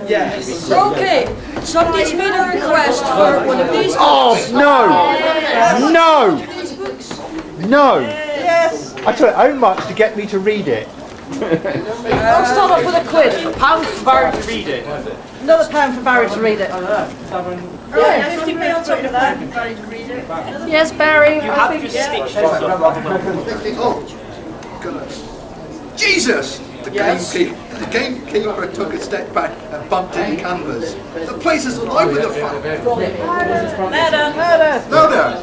Yes. Okay, somebody's made a request for one of these. Oh, no! No! No! Yes. I took how much to get me to read it? I'll start off with a quid. £1 for Barry to read it. Another £1 for Barry to read it. Yeah, 50p on top of that. Yes, Barry. You have to stick to Oh, goodness. Jesus! The gamekeeper took a step back and bumped into canvas. The place is alive with the fun. Louder!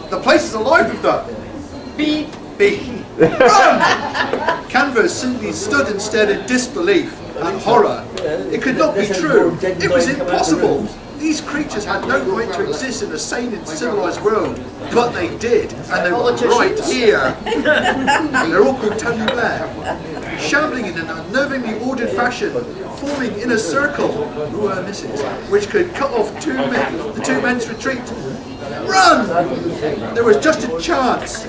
The place is alive with the beep. Run! Canvas simply stood and stared in disbelief and horror. It could not be true. It was impossible. These creatures had no right to exist in a sane and civilized world, but they did, and they were right here. They're all called Tony Blair, shambling in an unnervingly ordered fashion, forming in a circle, which could cut off the two men's retreat. Run! There was just a chance.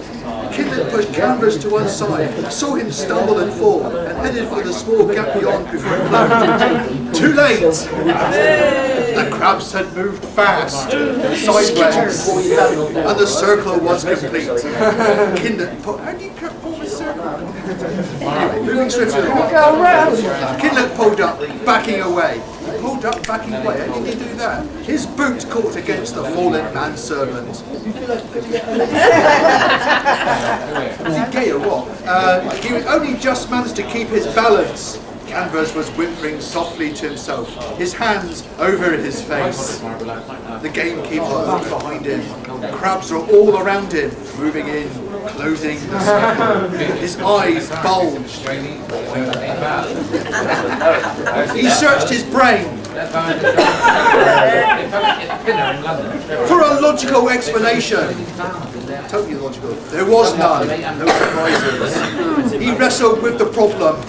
Kindred pushed Canvas to one side, saw him stumble and fall, and headed for the small gap beyond before he plunged. Too late! The crabs had moved fast, sideways, and the circle was complete. Kindred how do you form a circle? Moving swiftly. Kindred pulled up, backing away. He pulled up, backing away. How did he do that? His boot caught against the fallen manservant. Was he gay or what? He only just managed to keep his balance. Canvas was whimpering softly to himself, his hands over his face. The gamekeeper was behind him. Crabs were all around him, moving in, closing the circle. His eyes bulged. He searched his brain for a logical explanation. Totally illogical. There was none. No surprises. He wrestled with the problem.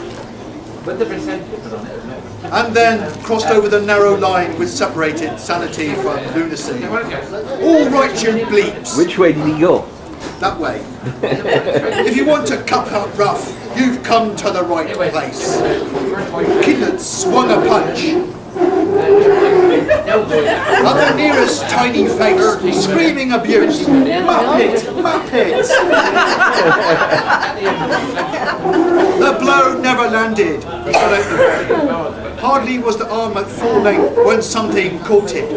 And then crossed over the narrow line which separated sanity from lunacy. All right, you bleeps. Which way did he go? That way. If you want to cut up rough, you've come to the right place. Kindred swung a punch at the nearest tiny face, screaming abuse. Muppet! Muppet! The blow never landed. He got out the way. Hardly was the arm at full length when something caught it.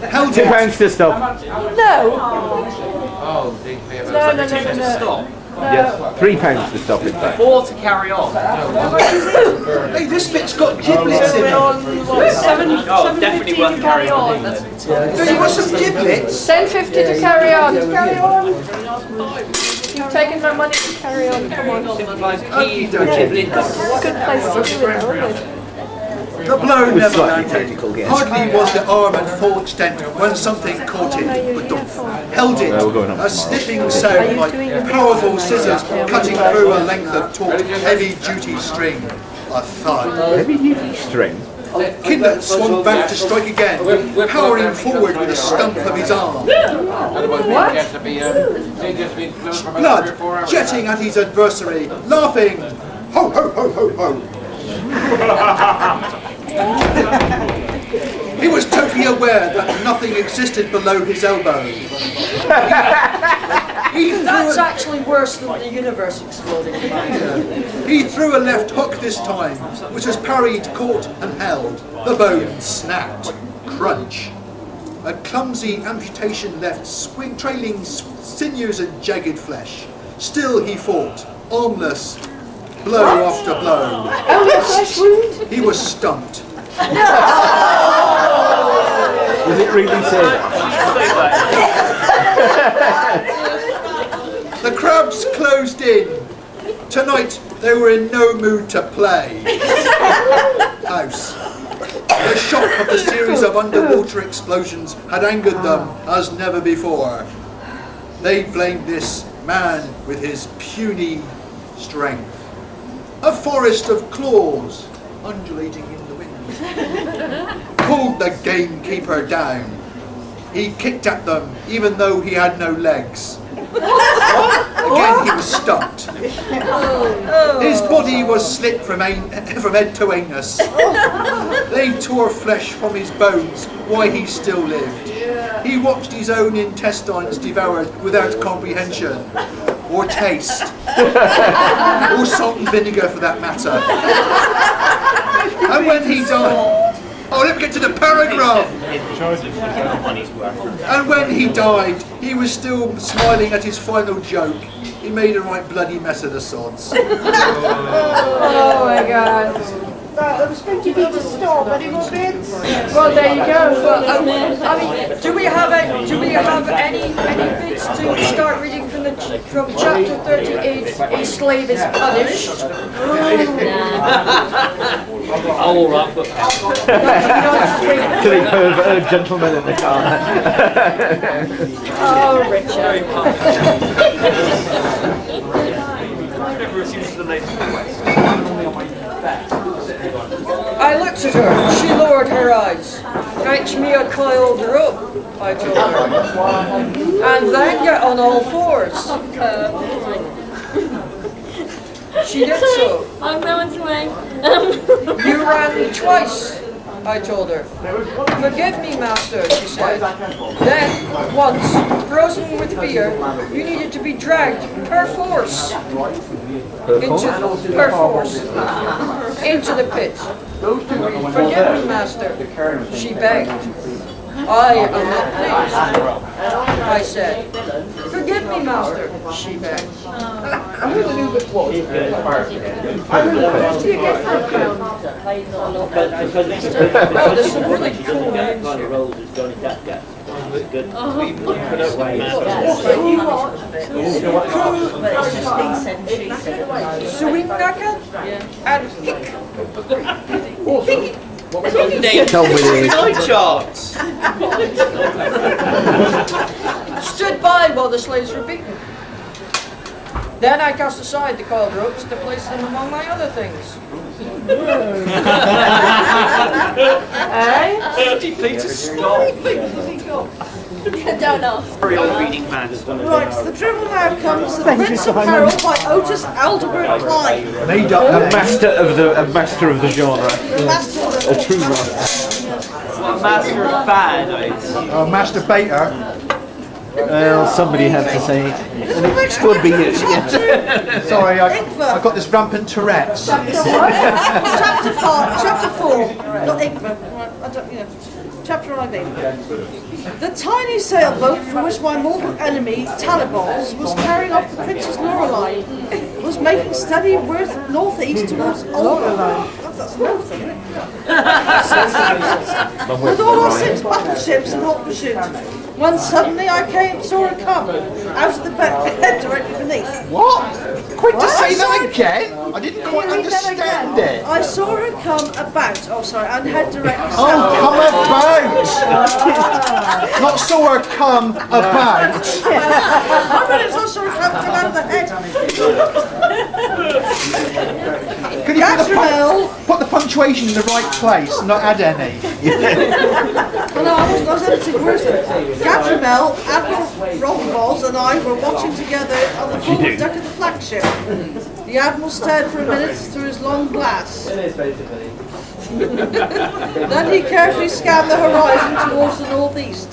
Held it. £2 to stop. No. No. Stop. Yes, £3 to stop in fact. 4 to carry on. Hey, this bit's got giblets in it. Definitely worth carry on. Do you want some giblets? £10.50 to carry on. Carry on. You've taken my money to carry on. Come on. Good place to do it, though, isn't it? The blow never landed. Hardly was the arm at full extent when something caught it, held it, a snipping sound like powerful scissors cutting through a length of taut, heavy-duty string. A thud. Heavy-duty string? Kindred swung back to strike again, powering forward with a stump of his arm. Blood jetting at his adversary, laughing, ho ho ho ho ho. He was totally aware that nothing existed below his elbow. That's actually worse than the universe exploding. He threw a left hook this time, which was parried, caught and held. The bone snapped. Crunch. A clumsy amputation left trailing sinews and jagged flesh. Still he fought, armless, blow after blow. Only a flesh wound? He was stumped. Was it really said? The crabs closed in. Tonight they were in no mood to play. House. The shock of the series of underwater explosions had angered them as never before. They blamed this man with his puny strength. A forest of claws undulating in the wind. Pulled the gamekeeper down. He kicked at them even though he had no legs. Again, he was stumped. His body was slit from head to anus. They tore flesh from his bones while he still lived. He watched his own intestines devoured without comprehension or taste, or salt and vinegar for that matter. And when he died, oh, let me get to the paragraph. And when he died, he was still smiling at his final joke. He made a right bloody mess of the sods. Oh my god. I was thinking to stop, any more bits? Well, there you go. Well, I mean, do we have any bits to start reading from chapter 38? A slave is punished. All right, but Killing pervert gentlemen in the car. Oh, Richard. I looked at her. She lowered her eyes. Fetch me a coiled rope, I told her. And then get on all fours. She did so. I'm going to way. You ran me twice, I told her. Forgive me, master, she said. Then, once, frozen with fear, you needed to be dragged per force into the pit. Forgive me, master, she begged. I am not pleased, I said. Forgive me, master, she begged. Oh, there's some really cool names here. Suingaka and Hick. Come with it. eye charts. Stood by while the slaves were beaten. Then I cast aside the coiled ropes to place them among my other things. Please stop. I don't know. Very old reading man. Right, the dribble now comes The Prince of Peril by Otis Aldebert Clyde. Made up A master of the genre. The master of A true master. Master of bad, masturbator. Well, somebody had to say it. And it could be you. Sorry, I got this rampant Tourette's. Chapter 4, not Igva. I don't, you know. Chapter 19. The tiny sailboat for which my mortal enemy, Talibals, was carrying off the Princess Lorelei, was making steady northeast towards Olga. That's north, isn't it? With all our 6 battleships in hot pursuit, when suddenly I saw her come out of the bed directly beneath. What? Quick to What? say that again? I didn't quite understand it. I saw her come about, and head directly south. Oh, come about! Not saw her come about. I saw her come out of the head. Can you Gatramel. put the punctuation in the right place and not add any? Well, no, I was editing words. Gatramel, Admiral Robinballs and I were watching together on the forward deck of the flagship. The Admiral stared for a minute through his long glass. Then he carefully scanned the horizon towards the northeast.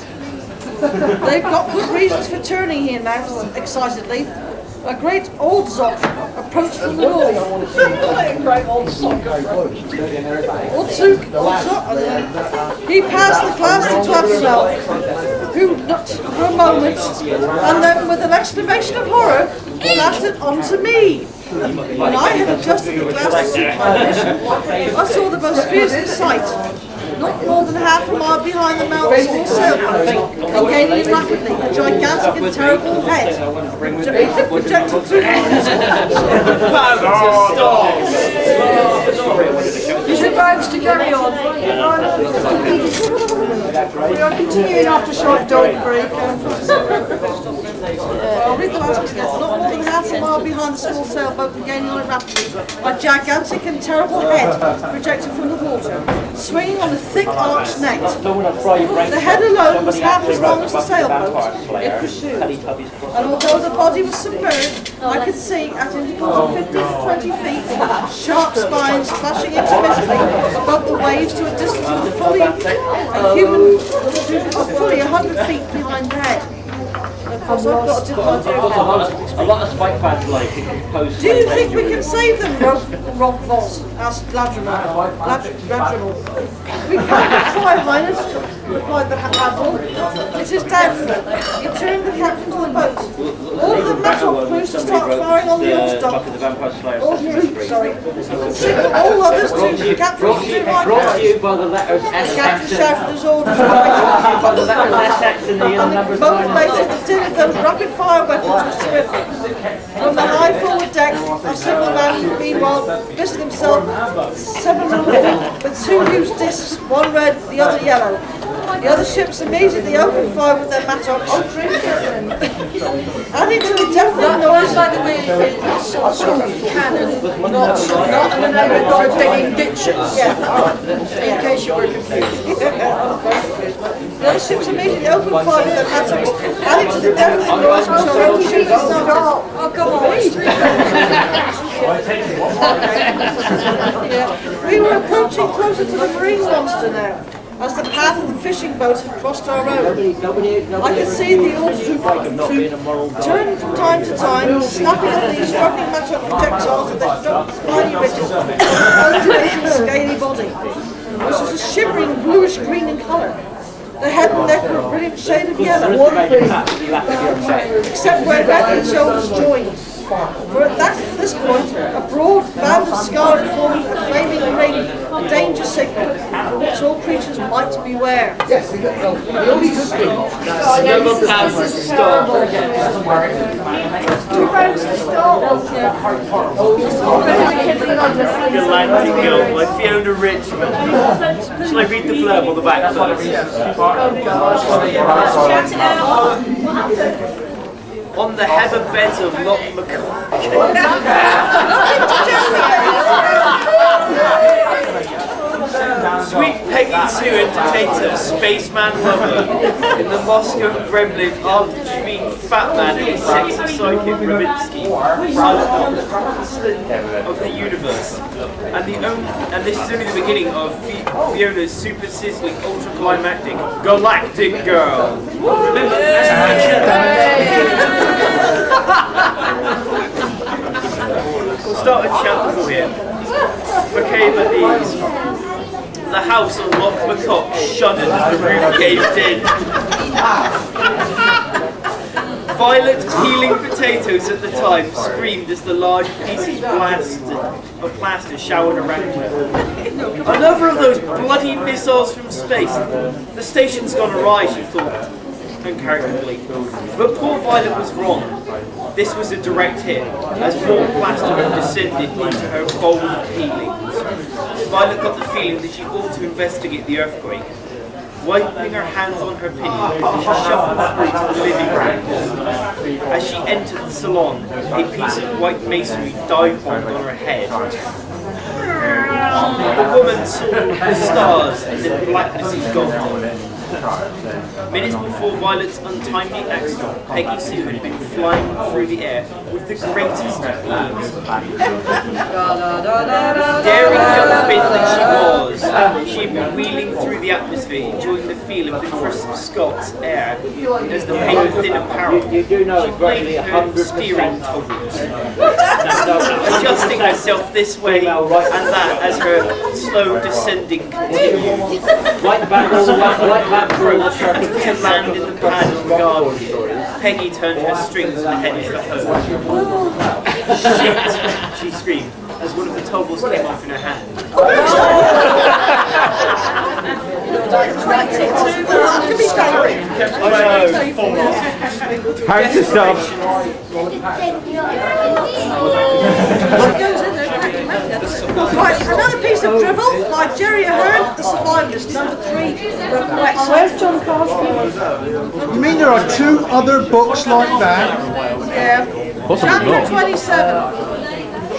They've got good reasons for turning, he announced excitedly. A great old Zoc approached from the north. He passed the glass to Gatramel, who looked for a moment, and then with an exclamation of horror, flashed it onto me. When I had adjusted the glass to suit my vision, I saw the most fearsome sight. Not more than half a mile behind the mountains of the sailboat, and gaining rapidly a gigantic and terrible head, projected through the Is it bags to carry on? We are continuing after short dog break. I'll read the last bit again. Not more than half half a mile behind the small sailboat and gaining on it rapidly, a gigantic and terrible head projected from the water, swinging on a thick arched net. The head alone was half as long as the sailboat it pursued, and although the body was submerged, I could see at intervals of 15 to 20 feet sharp spines flashing intermittently above the waves to a distance of fully 100 feet behind the head. Of course, I've got a different idea of A lot of Spike fans like it. Do you think we can save them, Rob Voss? Asked Ladrimal. We can't try, Highness, replied the Admiral. It is doubtful. He turned the captain to the boat. All the metal crews to start firing on the old dock. All troops, sorry. And signal all others to the captain to do likewise. Brought to you by the letters The S captain shouted his orders. by the letters SX and the And numbers the 9 moment and later, 6. the din of those rapid-fire weapons was terrific. From the high forward deck, our signalman, meanwhile, busied himself 700 feet with 2 loose discs, one red, the other yellow. The other ships immediately opened fire with their mattocks, adding to the deafening noise. By the way, it's some sort of cannon, not an element for digging ditches. Yeah. In case you were confused. The other ships immediately opened fire with their mattocks, adding to the deafening noise which our own ship started. Oh, come on. Yeah. We were approaching closer to the marine monster now, as the path of the fishing boat had crossed our own. I could see the old troop turn from time to time, snapping at the struggling mattock projectiles with their spiny ridges undulating scaly body, which was a shimmering bluish-green in colour. The head and neck were a brilliant shade of yellow, except where neck and shoulders joined. For at this point, a broad band of scarlet formed a flaming ring, a danger signal, for which all creatures might beware. Yes, the only good thing. Never pass the stop. Galactic Girl by Fiona Richmond. Shall I read the blurb on the back first? On the heather beds of Loch Sweet Peggy Sue Entertainer, spaceman lover, in the Moscow Gremlin, arbitrary fat man and his sexy psychic Ravinsky, of the universe. And this is only the beginning of Fiona's super sizzling, ultra climactic Galactic Girl. Remember, we'll start with chapter 4 here. Became at ease. The house on Loch McCock shuddered as the roof caved in. Violet, peeling potatoes at the time, screamed as the large pieces of plaster showered around her. Another of those bloody missiles from space. The station's gone awry, she thought, uncharitably. But poor Violet was wrong. This was a direct hit, as more plaster had descended into her bowl of peelings. Violet got the feeling that she ought to investigate the earthquake. Wiping her hands on her pinion, she shuffled through to the living room. As she entered the salon, a piece of white masonry dive-bombed on her head. The woman saw the stars and then blackness engulfed her. Minutes before Violet's untimely accident, Peggy Sue had been flying through the air with the greatest ease. Daring young bit that she had been wheeling through the atmosphere, enjoying the feel of the crisp Scots air as the paper thin apparel. She played her steering toggles, adjusting herself this way and that as her slow descending continued. Approach to land in the pad of the garden. Peggy turned her strings and headed for home. Shit! She screamed as one of the toggles came off in her hand. Hard to stop. Right, another piece of drivel by Jerry Ahern, The Survivalist, number 3. Where's John Carson? You mean there are 2 other books like that? Yeah. Possibly Chapter not. 27.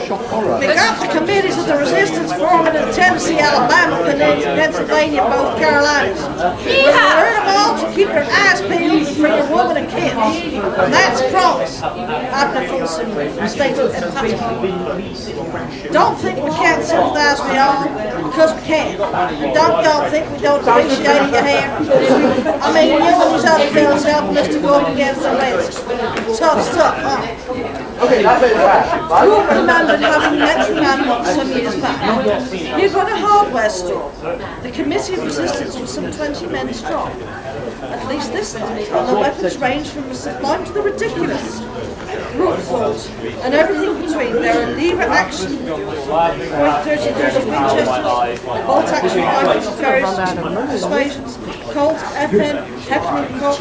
Began the committees of the resistance forming in Tennessee, Alabama, Pennsylvania, both Carolinas. We urge them all to keep their eyes peeled for your woman and kids. And that's a promise. Abner Fulson stated emphatically. Don't think we can't sympathize with y'all, because we can. And don't y'all think we don't appreciate your hair. I mean, you and these other fellas helping us to go up against the rest. Tough stuff, huh? Who remembered having met the man some years back? He run a hardware store. The Committee of Resistance was some 20 men strong. At least this time, and the weapons ranged from the sublime to the ridiculous. Brute force, and everything between. There are lever action, .32 Winchesters, bolt action rifles, carriers, persuasions, Colt, FN, Heckler, Colt,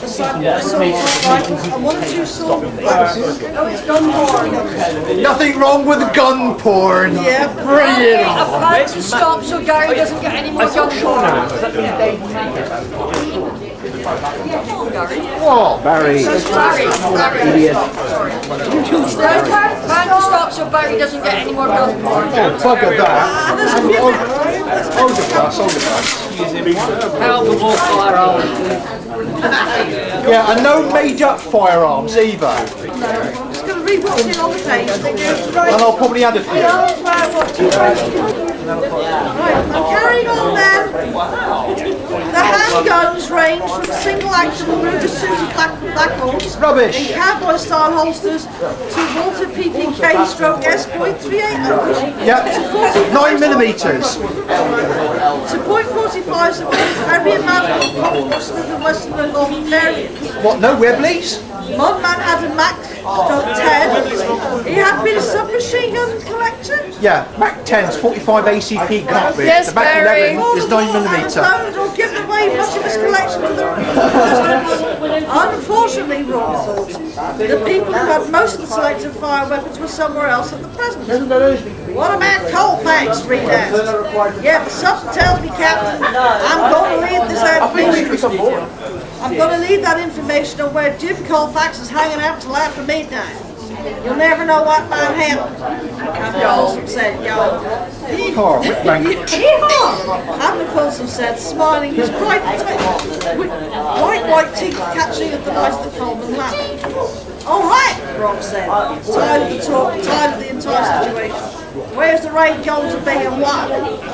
assault rifles, and 1 or 2 sword rifles. Oh, it's gun porn. Nothing wrong with gun porn. Yeah, Brilliant. A plan to stop so Gary doesn't get any more gun porn. What? Barry. Barry. Idiot. Plan to stop so Barry doesn't get any more gun porn. Bugger that. Help with more firearms. Yeah, and no made-up firearms either. I'm just going to read what's in on the page. And I'll probably add a few. Right, I'm carrying on then. The handguns range from single action Ruger-suited black horse Rubbish. in cowboy-style holsters to Walter PPK stroke S.380s. Yep. 9mm. To .45s and every imaginable Cockney Smith and Wesson and long variant. What, no Webleys? Mudman had a Mac .10. He had been a submachine gun collector. Yeah, Mac 10's 45 ACP cartridge. Yes, the Mac Barry. 11 is 9mm. Don't or give away much of his collection to the Unfortunately, Ron thought, the people who had most of the selected fire weapons were somewhere else at the present. What about Colfax? Reed asked. Yeah, but something tells me, Captain, I'm going to leave this information. I'm going to leave that information on where Jim Colfax is hanging out till after midnight. You'll never know what might happen. Captain Folsom said, y'all. Car, whip language. Captain Folsom said, smiling his bright white teeth catching at the light of the Coleman lamp. All right, Rob said. Tired of the talk, tired of the entire situation. Where's the raid going to be and what?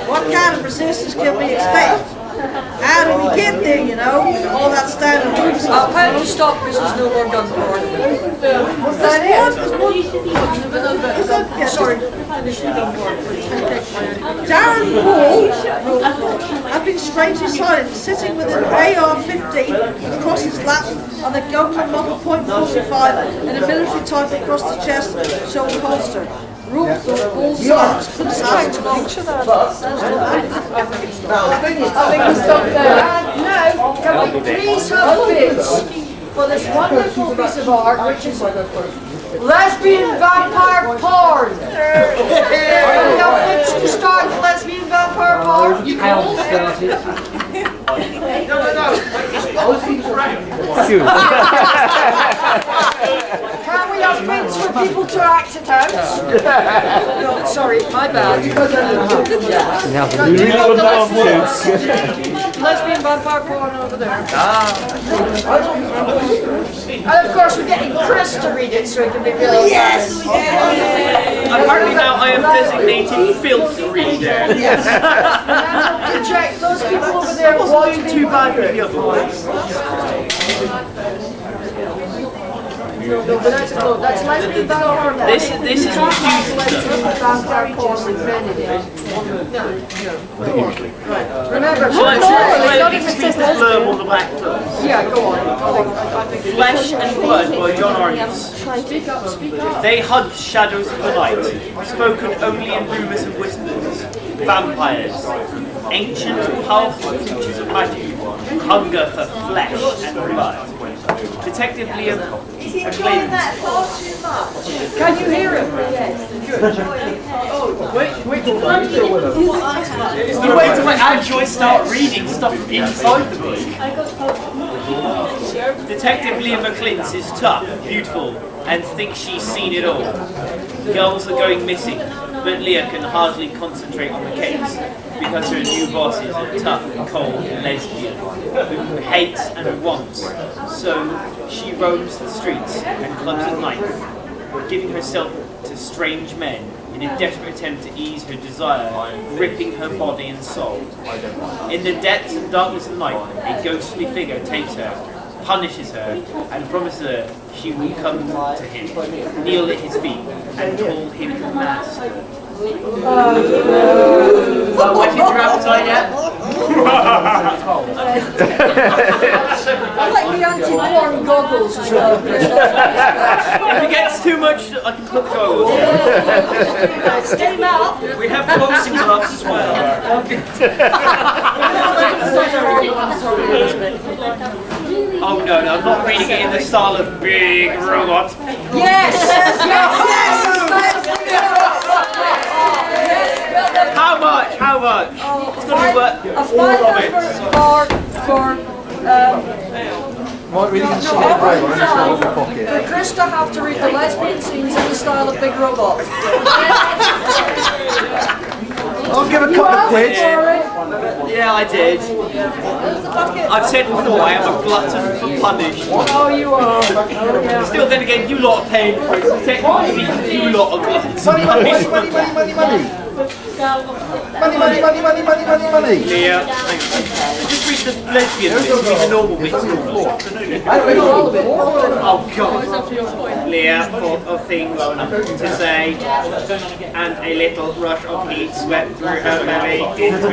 What kind of resistance can we expect? How did we get there, you know? All that standard rules. I'll plan to stop because there's no more gun porn. What's that? Sorry. Darren Wall had been strangely silent, sitting with an AR-15 across his lap and a government model .45 and a military type across the chest, shoulder holster. Rules thought all silence could Trying to sound picture that. I think we stopped there. Now, can we please have bids for this wonderful piece of art, which is lesbian vampire porn? Are we got bids to start the lesbian vampire porn? You can all Can we have bids for people to act it out? No, sorry, my bad. Lesbian vampire porn over there. And of course we're getting Chris to read it so it can be really fast. Apparently now I am designated filth reader. Check those people over there. Wasn't too bad with the other ones. No, but that's lesbian vampire porn. This is Vampire porn with men in it. Remember, Shall I speak the blurb on the back foot? yeah, go on. Flesh and Blood by John Arnes. Speak up, speak up. They hunt shadows of the night, spoken only in rumours and whispers. Vampires, ancient, powerful creatures of magic, hunger for flesh and blood. Detective Liam McLean. Can you hear him? You wait till I add Joy start reading stuff inside the book. Detective Liam McClint is tough, beautiful, and thinks she's seen it all. Girls are going missing, but Leah can hardly concentrate on the case because her new boss is a tough, cold lesbian who hates and wants. So she roams the streets and clubs at night, giving herself to strange men in a desperate attempt to ease her desire, gripping her body and soul. In the depths and darkness of night, a ghostly figure takes her, punishes her, and promises her she will come to him, kneel at his feet, and call him master. Whetting your appetite yet? I like the anti-porn goggles as well. If it gets too much, I can put goggles. Steam out. We have boxing gloves as well. Oh no, I'm not reading it in the style of big robot. Yes! How much? How much? It's going to be worth all of it. Might really can see the bread on this little pocket. For Chris to have to read the lesbian scenes in the style of Big Robot. I'll give a couple of quid. Yeah, I did. I've said before, I am a glutton for punish. Oh, you are. Still, then again, you lot are paying for it. So technically, you lot are gluttons for punishment. Money. Leah, thank you. Just read the lesbian bits, read the normal bits. Oh God. Leah thought of things to say, and a little rush of heat swept through her belly into